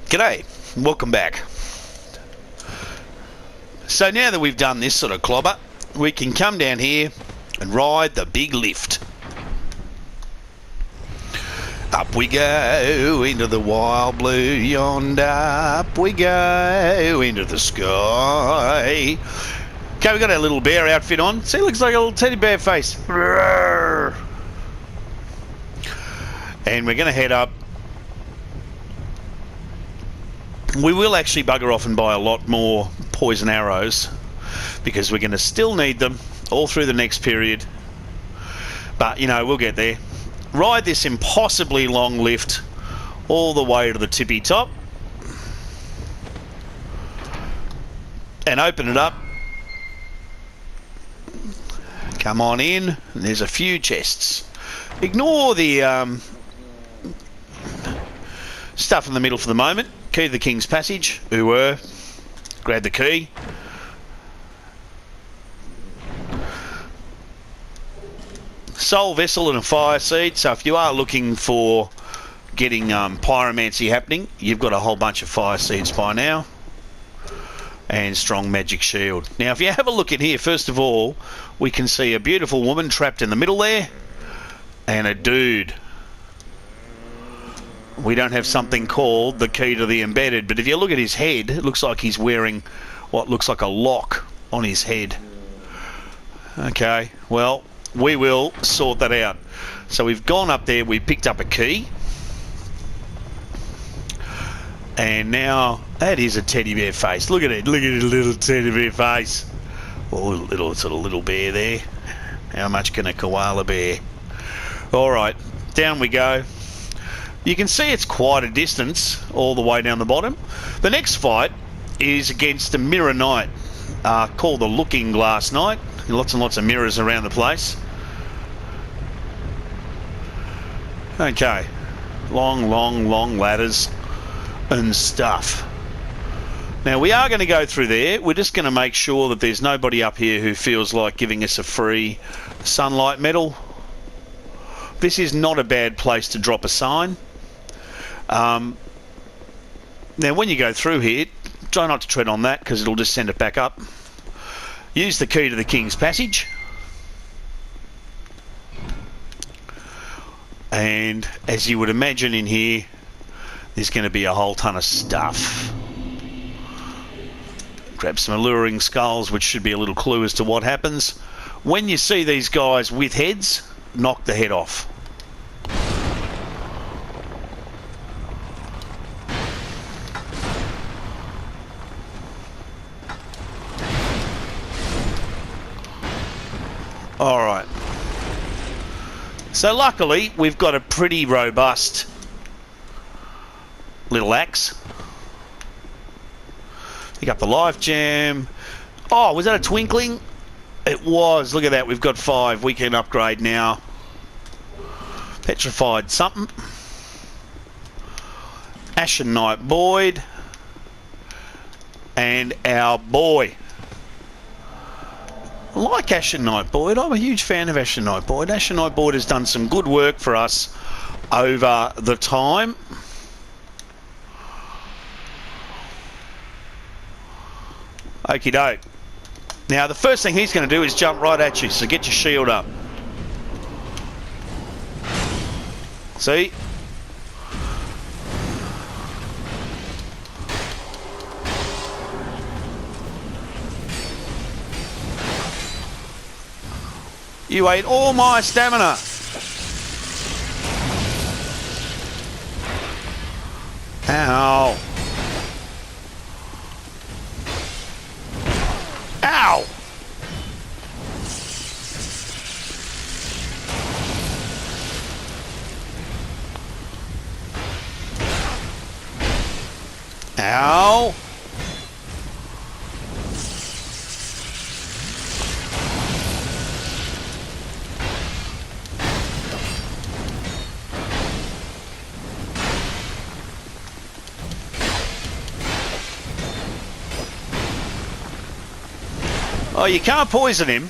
G'day, welcome back. So now that we've done this sort of clobber, we can come down here and ride the big lift. Up we go into the wild blue yonder, up we go into the sky. Okay, we got our little bear outfit on. See, it looks like a little teddy bear face. And we're going to head up. We will actually bugger off and buy a lot more poison arrows because we're going to still need them all through the next period. But, you know, we'll get there. Ride this impossibly long lift all the way to the tippy top. And open it up. Come on in. And there's a few chests. Ignore the stuff in the middle for the moment. Key to the King's Passage. Grab the key. Soul Vessel and a fire seed. So if you are looking for getting pyromancy happening, you've got a whole bunch of fire seeds by now. And strong magic shield. Now if you have a look in here, first of all, we can see a beautiful woman trapped in the middle there. And a dude. We don't have something called the key to the embedded, but if you look at his head, it looks like he's wearing what looks like a lock on his head. Okay, well, we will sort that out. So we've gone up there, we picked up a key. And now, that is a teddy bear face. Look at it, look at his little teddy bear face. Oh, little bear there. How much can a koala bear? Alright, down we go. You can see it's quite a distance all the way down the bottom. The next fight is against a mirror knight called the Looking Glass Knight. Lots and lots of mirrors around the place. Okay, long ladders and stuff. Now we are going to go through there. We're just going to make sure that there's nobody up here who feels like giving us a free sunlight medal. This is not a bad place to drop a sign. Now when you go through here, try not to tread on that because it'll just send it back up. Use the key to the King's Passage. And as you would imagine in here, there's going to be a whole ton of stuff. Grab some alluring skulls, which should be a little clue as to what happens. When you see these guys with heads, knock the head off. Alright. So luckily, we've got a pretty robust little axe. Pick up the life gem. Oh, was that a twinkling? It was. Look at that. We've got 5. We can upgrade now. Petrified something. Ashen Knight Boyd. And our boy. I like Ashen Knight Boyd. I'm a huge fan of Ashen Knight Boyd. Ashen Knight Boyd has done some good work for us over the time. Okie doke. Now the first thing he's going to do is jump right at you, so get your shield up. See? You ate all my stamina. Ow. Ow. Ow. Oh, you can't poison him.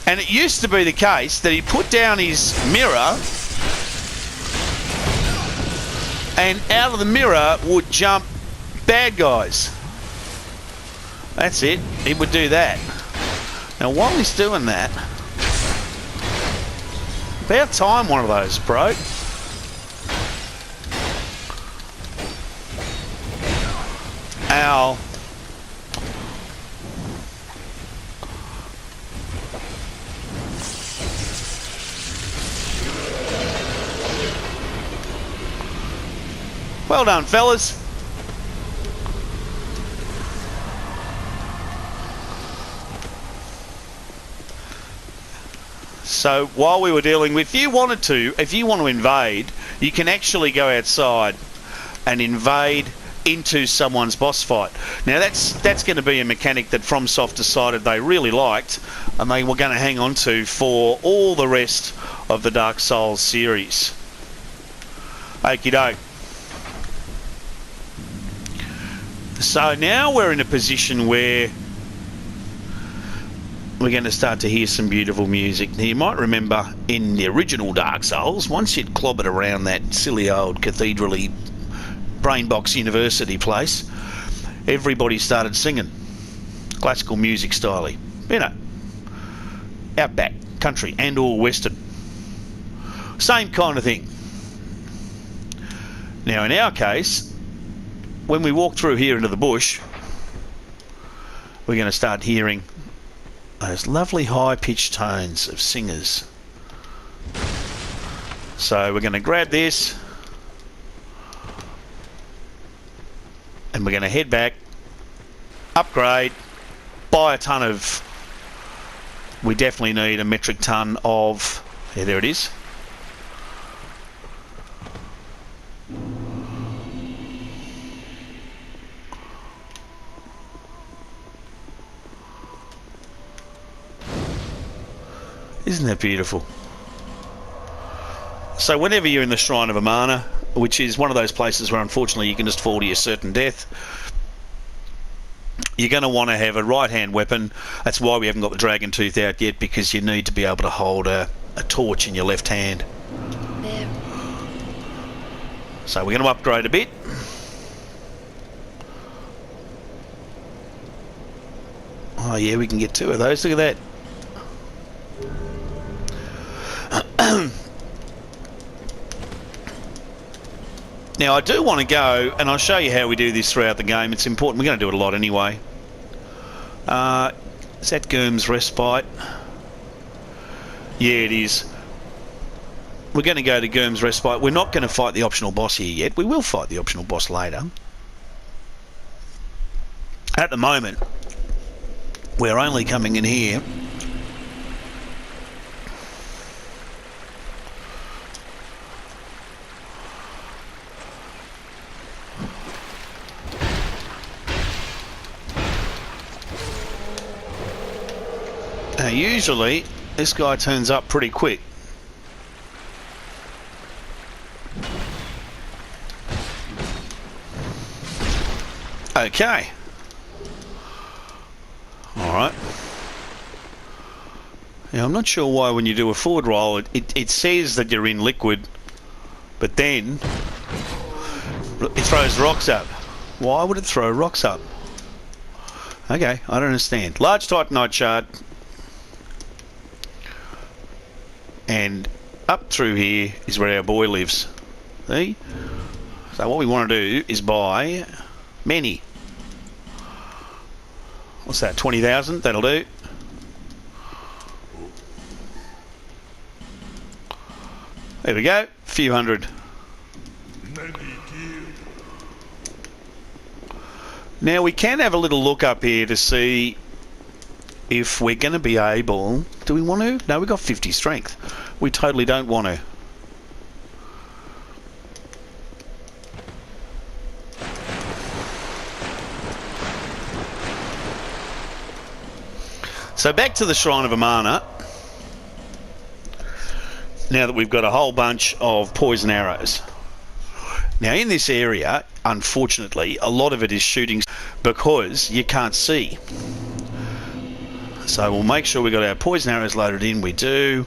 And it used to be the case that he put down his mirror, and out of the mirror would jump bad guys. That's it. He would do that. Now, while he's doing that, about time one of those broke. Ow. Well done, fellas. So while we were dealing with, if you want to invade, you can actually go outside and invade into someone's boss fight. Now that's going to be a mechanic that FromSoft decided they really liked, and they were going to hang on to for all the rest of the Dark Souls series. Okie doke. So now we're in a position where we're going to start to hear some beautiful music. Now, you might remember in the original Dark Souls, once you'd clobbered around that silly old cathedral-y Brainbox University place, everybody started singing classical music style, you know, outback, country and or western. Same kind of thing. Now in our case, when we walk through here into the bush, we're going to start hearing those lovely high-pitched tones of singers. So we're going to grab this and we're going to head back, upgrade, buy a ton of, we definitely need a metric ton of, yeah, there it is. Isn't that beautiful? So whenever you're in the Shrine of Amana, which is one of those places where unfortunately you can just fall to your certain death, you're going to want to have a right-hand weapon. That's why we haven't got the Dragon Tooth out yet, because you need to be able to hold a torch in your left hand. There. So we're going to upgrade a bit. Oh yeah, we can get two of those. Look at that. Now I do want to go, and I'll show you how we do this throughout the game. It's important. We're going to do it a lot anyway. Is that Gurm's Respite? Yeah, it is. We're going to go to Gurm's Respite. We're not going to fight the optional boss here yet. We will fight the optional boss later. At the moment, we're only coming in here now. Usually this guy turns up pretty quick. Okay. Alright. Now I'm not sure why when you do a forward roll it says that you're in liquid, but then it throws rocks up. Why would it throw rocks up? Okay, I don't understand. Large Titanite shard. And up through here is where our boy lives. See? So what we want to do is buy many. What's that, 20,000? That'll do. There we go, a few hundred. Now we can have a little look up here to see if we're going to be able... Do we want to? No, we've got 50 strength. We totally don't want to. So back to the Shrine of Amana. Now that we've got a whole bunch of poison arrows. Now in this area, unfortunately, a lot of it is shooting because you can't see. So we'll make sure we've got our poison arrows loaded in. We do.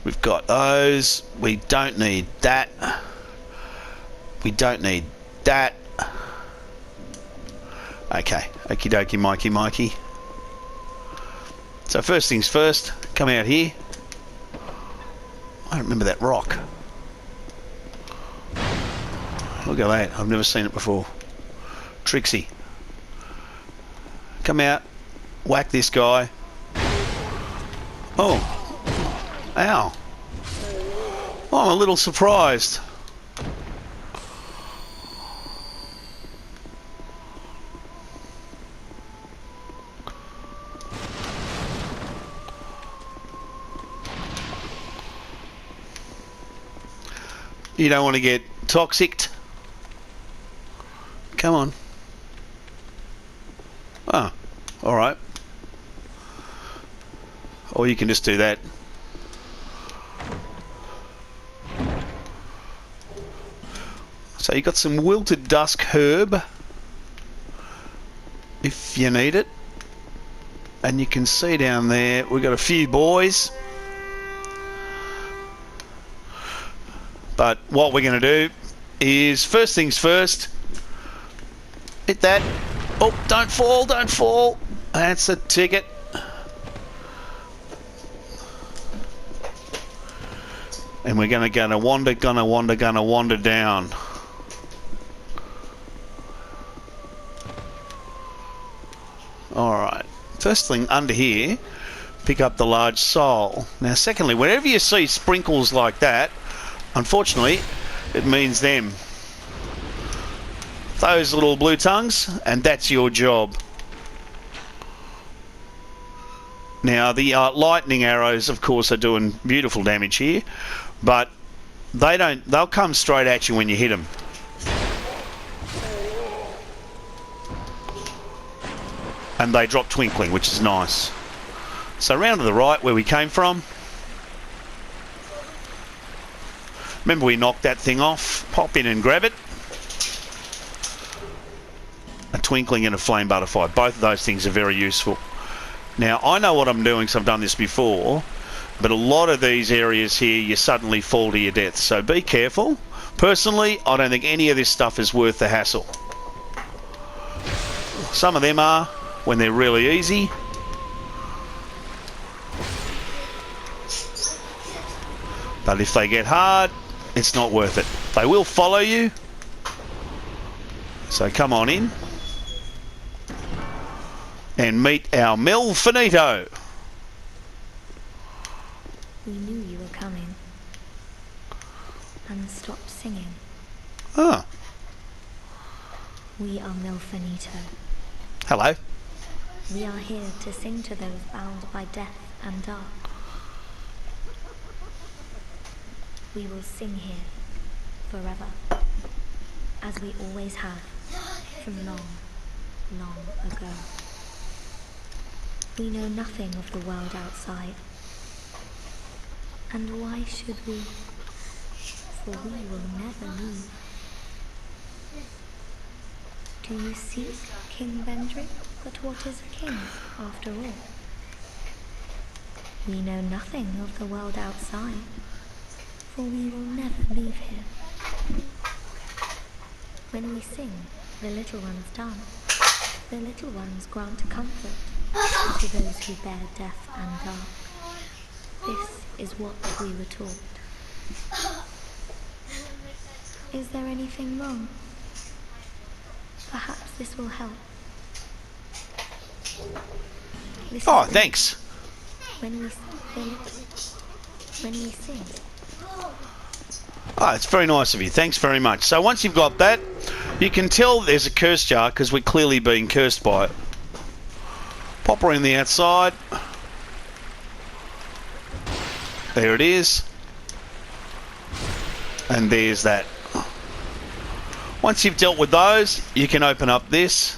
We've got those. We don't need that. We don't need that. Okay. Okie dokie, Mikey. So first things first, come out here. I don't remember that rock. Look at that. I've never seen it before. Trixie. Come out. Whack this guy. Oh. Ow. Oh, I'm a little surprised. You don't want to get toxic. Come on. Oh, all right. Or you can just do that. So you got some wilted dusk herb, if you need it. And you can see down there, we've got a few boys. But what we're going to do is, first things first, hit that. Oh, don't fall, don't fall. That's a ticket. And we're gonna wander down. Alright. First thing under here, pick up the large soul. Now secondly, whenever you see sprinkles like that, unfortunately, it means them. Those little blue tongues, and that's your job. Now the lightning arrows, of course, are doing beautiful damage here, but they'll come straight at you when you hit them. And they drop twinkling, which is nice. So round to the right where we came from. Remember we knocked that thing off. Pop in and grab it. A twinkling and a flame butterfly. Both of those things are very useful. Now I know what I'm doing because I've done this before, but a lot of these areas here you suddenly fall to your death, so be careful. Personally, I don't think any of this stuff is worth the hassle. Some of them are when they're really easy. But if they get hard, it's not worth it. They will follow you. So come on in and meet our Mel Finito. We knew you were coming and stopped singing. Ah. We are Mel Finito. Hello. We are here to sing to those bound by death and dark. We will sing here forever, as we always have, from long, long ago. We know nothing of the world outside. And why should we? For we will never leave. Do you seek King Vendrick? But what is a king, after all? We know nothing of the world outside, for we will never leave here. When we sing, the little ones dance. The little ones grant comfort to those who bear death and dark. This is what we were taught. Is there anything wrong? Perhaps this will help. Listen, Oh, thanks. when we sing. Oh, it's very nice of you. Thanks very much. So once you've got that, you can tell there's a curse jar because we're clearly being cursed by it. Pop her in the outside. There it is. And there's that. Once you've dealt with those, you can open up this.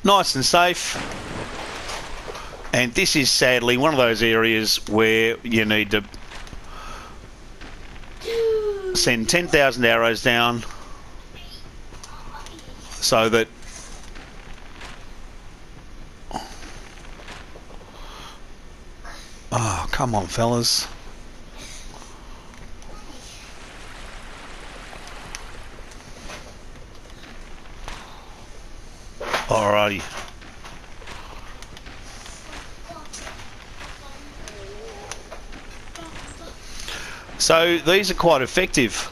Nice and safe. And this is sadly one of those areas where you need to send 10,000 arrows down so that oh, come on, fellas. Alrighty. So these are quite effective.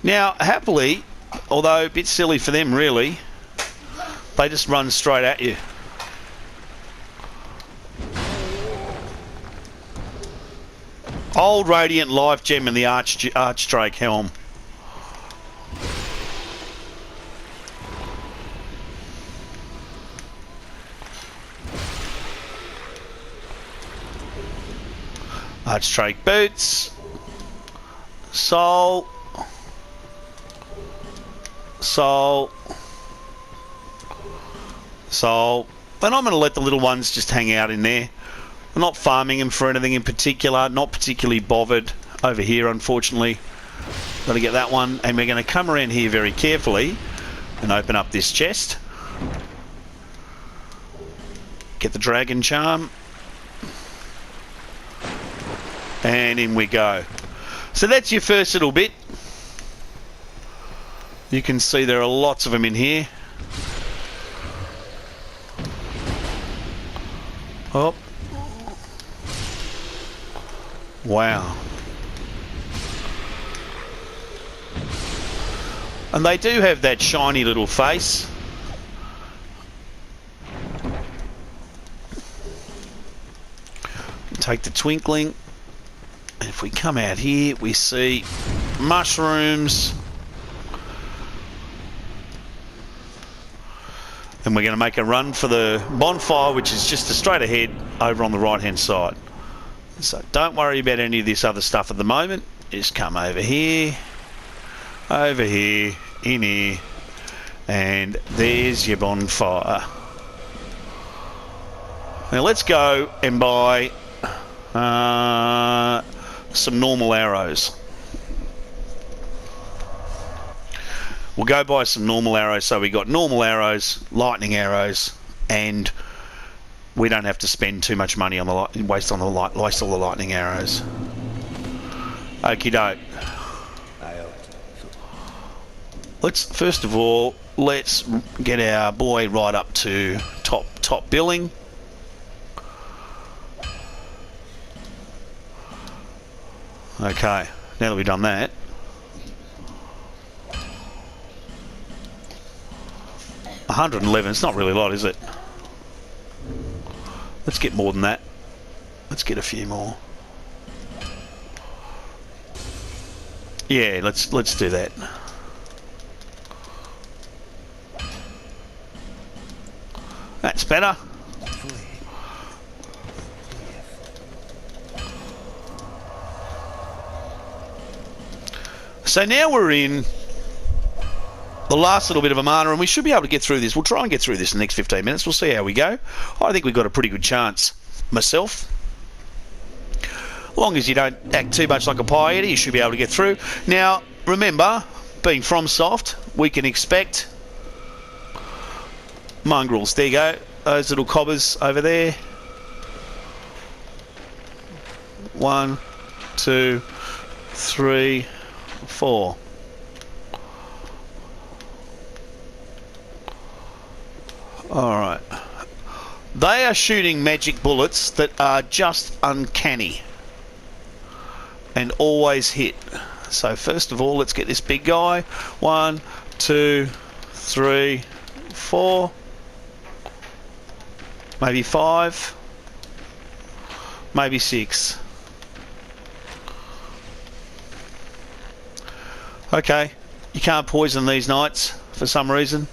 Now, happily, although a bit silly for them really, they just run straight at you. Old Radiant Life Gem and the Archdrake Helm. Archdrake Boots. Soul. Soul. Soul. And I'm going to let the little ones just hang out in there. I'm not farming them for anything in particular. Not particularly bothered over here, unfortunately. Got to get that one. And we're going to come around here very carefully and open up this chest. Get the Dragon Charm. And in we go. So that's your first little bit. You can see there are lots of them in here. Oh. Wow. And they do have that shiny little face. Take the twinkling. And if we come out here, we see mushrooms. And we're going to make a run for the bonfire, which is just straight ahead over on the right-hand side. So don't worry about any of this other stuff at the moment. Just come over here, in here, and there's your bonfire. Now let's go and buy some normal arrows. We'll go buy some normal arrows. So we got normal arrows, lightning arrows, and we don't have to spend too much money on the waste all the lightning arrows. Okie doke. Let's first of all get our boy right up to top billing. Okay, now that we've done that, $111, it's not really a lot, is it? Let's get more than that. Let's get a few more. Yeah, let's do that. That's better. So now we're in the last little bit of a mana, and we should be able to get through this. We'll try and get through this in the next 15 minutes. We'll see how we go. I think we've got a pretty good chance myself. As long as you don't act too much like a pie eater, you should be able to get through. Now, remember, being FromSoft, we can expect mongrels. There you go. Those little cobbers over there. 1, 2, 3, 4. Alright. They are shooting magic bullets that are just uncanny and always hit. So first of all, let's get this big guy. 1, 2, 3, 4. Maybe 5. Maybe 6. Okay, you can't poison these knights for some reason.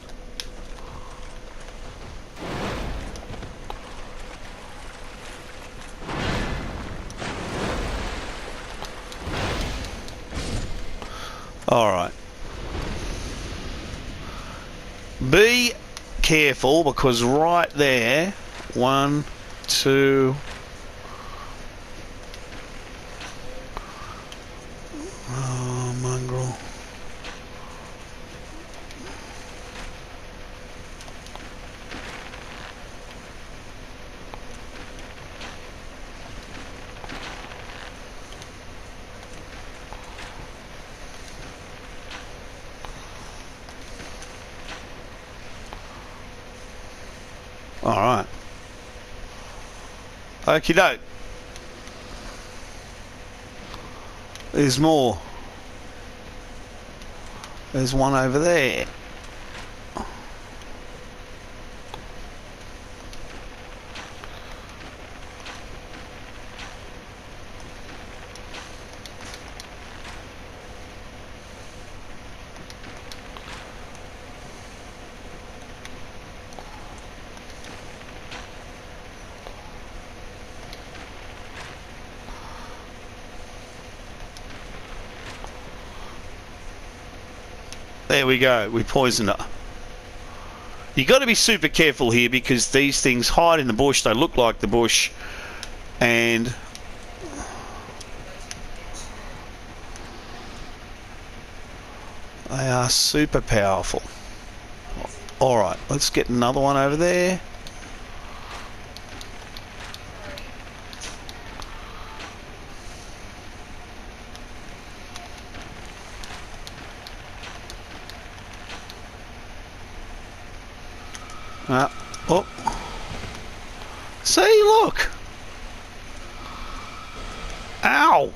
Alright. Be careful because right there, 1, 2. Oh, mongrel. All right. Okie doke. There's more. There's one over there. There we go, we poisoned her. You got to be super careful here because these things hide in the bush, they look like the bush, and they are super powerful. Alright, let's get another one over there. Oh. See, look. Ow.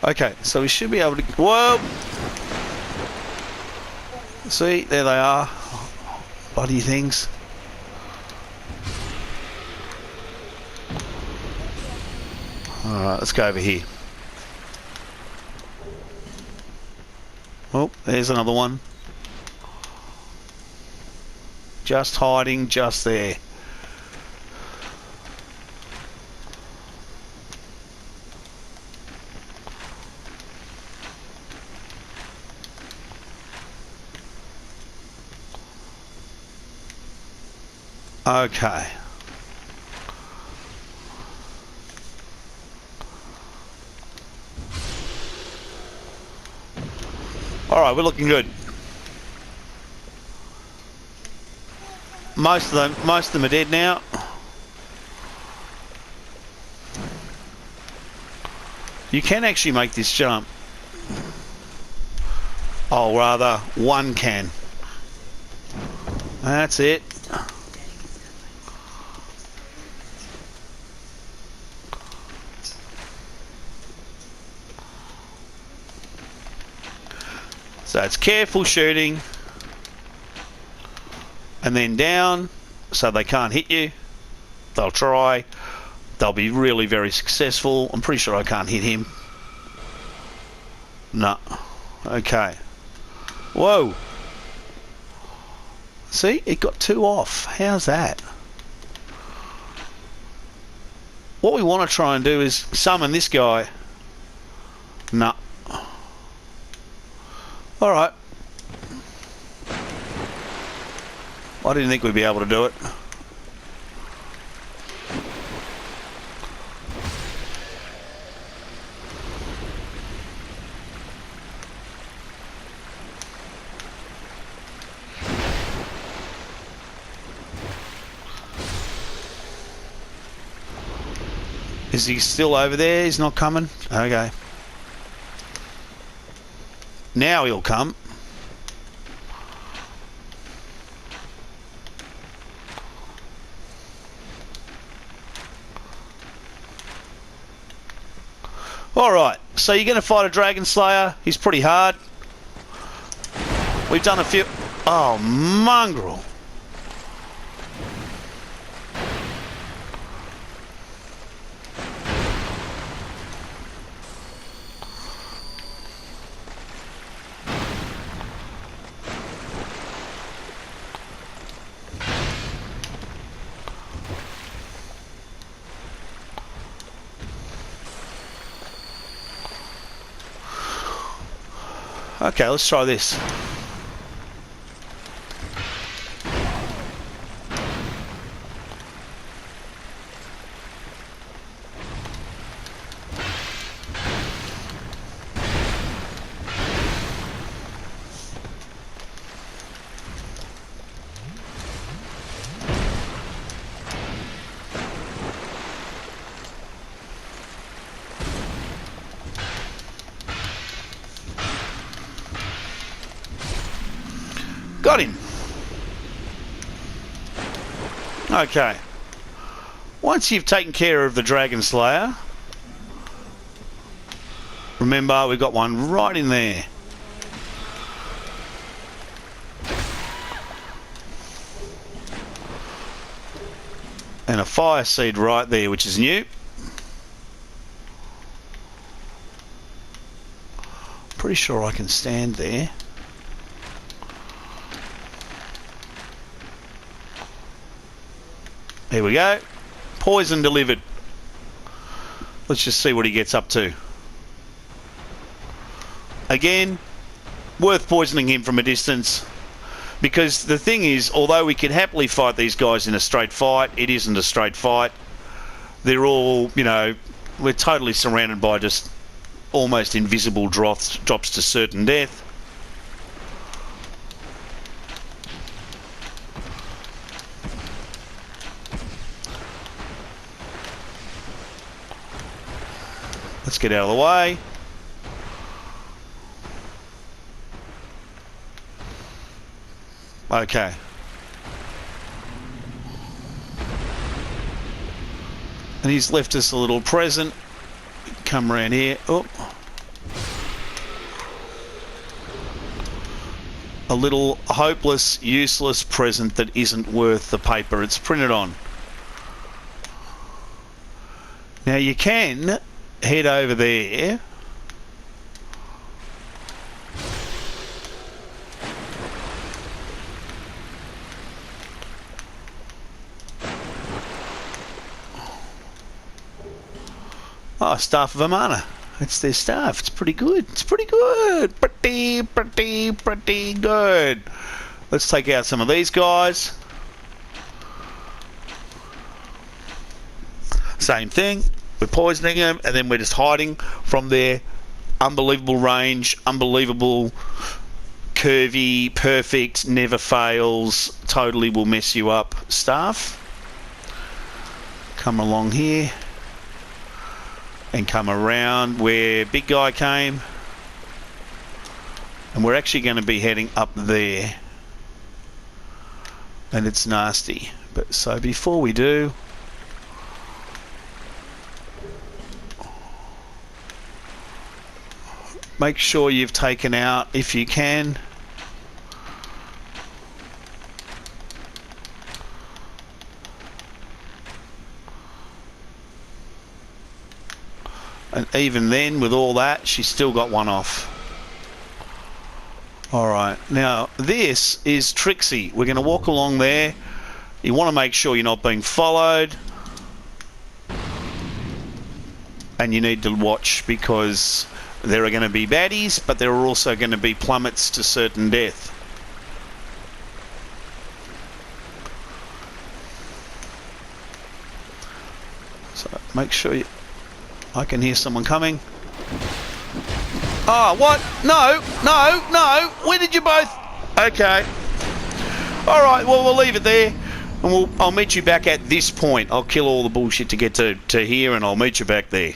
Okay, so we should be able to... Whoa! See, there they are. Bloody things. Alright, let's go over here. Oh, there's another one. Just hiding just there. Okay. Alright, we're looking good. Most of them are dead now. You can actually make this jump. Oh, rather, one can. That's it. So it's careful shooting and then down so they can't hit you. They'll try. They'll be really very successful. I'm pretty sure I can't hit him. No. Okay. Whoa. See, it got 2 off. How's that? What we want to try and do is summon this guy. No. Alright. I didn't think we'd be able to do it. Is he still over there? He's not coming? Okay. Now he'll come. Alright, so you're going to fight a Dragon Slayer. He's pretty hard. We've done a few... Oh, mongrel. Okay, let's try this. Got him. Okay. Once you've taken care of the Dragon Slayer, remember we've got one right in there. And a fire seed right there, which is new. Pretty sure I can stand there. Here we go. Poison delivered. Let's just see what he gets up to. Again, worth poisoning him from a distance. Because the thing is, although we could happily fight these guys in a straight fight, it isn't a straight fight. They're all, you know, we're totally surrounded by just almost invisible drops to certain death. Let's get out of the way. Okay. And he's left us a little present. Come around here. Oh. A little hopeless, useless present that isn't worth the paper it's printed on. Now you can head over there. Oh, Staff of Amana. It's their staff. It's pretty good. It's pretty good. Pretty good. Let's take out some of these guys. Same thing. We're poisoning them, and then we're just hiding from their unbelievable range, unbelievable, curvy, perfect, never fails, totally will mess you up staff. Come along here and come around where big guy came, and we're actually going to be heading up there, and it's nasty. But so before we do, make sure you've taken out, if you can, and even then with all that she's still got one off. Alright, now this is Trixie. We're going to walk along there. You want to make sure you're not being followed, and you need to watch because there are going to be baddies, but there are also going to be plummets to certain death. So make sure you... I can hear someone coming. Oh, what? No, no, no. Where did you both... Okay. Alright, well, we'll leave it there. And I'll meet you back at this point. I'll kill all the bullshit to get to here, and I'll meet you back there.